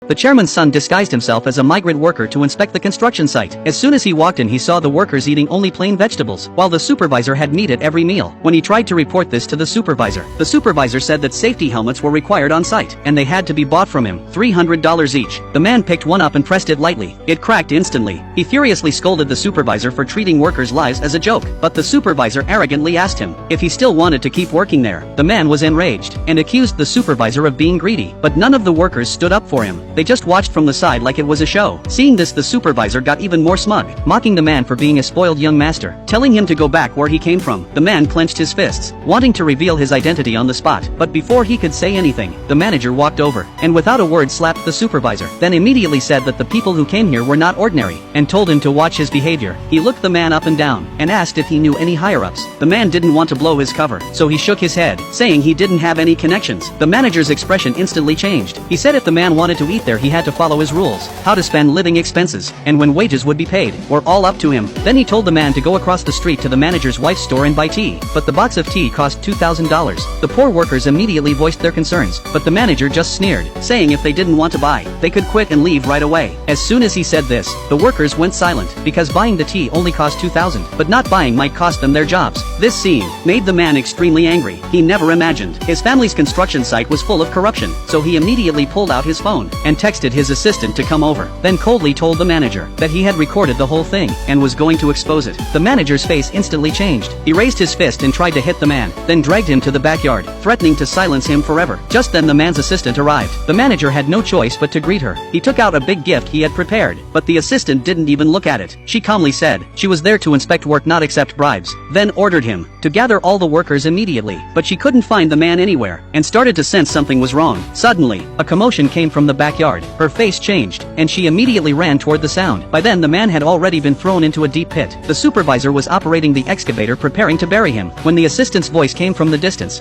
The chairman's son disguised himself as a migrant worker to inspect the construction site. As soon as he walked in, he saw the workers eating only plain vegetables, while the supervisor had meat at every meal. When he tried to report this to the supervisor said that safety helmets were required on site, and they had to be bought from him, $300 each. The man picked one up and pressed it lightly. It cracked instantly. He furiously scolded the supervisor for treating workers' lives as a joke, but the supervisor arrogantly asked him if he still wanted to keep working there. The man was enraged, and accused the supervisor of being greedy, but none of the workers stood up for him. They just watched from the side like it was a show. Seeing this, the supervisor got even more smug, mocking the man for being a spoiled young master, telling him to go back where he came from. The man clenched his fists, wanting to reveal his identity on the spot, but before he could say anything, the manager walked over, and without a word slapped the supervisor, then immediately said that the people who came here were not ordinary, and told him to watch his behavior. He looked the man up and down, and asked if he knew any higher-ups. The man didn't want to blow his cover, so he shook his head, saying he didn't have any connections. The manager's expression instantly changed. He said if the man wanted to eat there, he had to follow his rules, how to spend living expenses, and when wages would be paid, were all up to him. Then he told the man to go across the street to the manager's wife's store and buy tea, but the box of tea cost $2,000. The poor workers immediately voiced their concerns, but the manager just sneered, saying if they didn't want to buy, they could quit and leave right away. As soon as he said this, the workers went silent, because buying the tea only cost $2,000, but not buying might cost them their jobs. This scene made the man extremely angry. He never imagined his family's construction site was full of corruption, so he immediately pulled out his phone and texted his assistant to come over, then coldly told the manager that he had recorded the whole thing and was going to expose it. The manager's face instantly changed. He raised his fist and tried to hit the man, then dragged him to the backyard, threatening to silence him forever. Just then the man's assistant arrived. The manager had no choice but to greet her. He took out a big gift he had prepared, but the assistant didn't even look at it. She calmly said she was there to inspect work, not accept bribes, then ordered him to gather all the workers immediately. But she couldn't find the man anywhere, and started to sense something was wrong. Suddenly, a commotion came from the backyard. Her face changed, and she immediately ran toward the sound. By then the man had already been thrown into a deep pit. The supervisor was operating the excavator, preparing to bury him, when the assistant's voice came from the distance.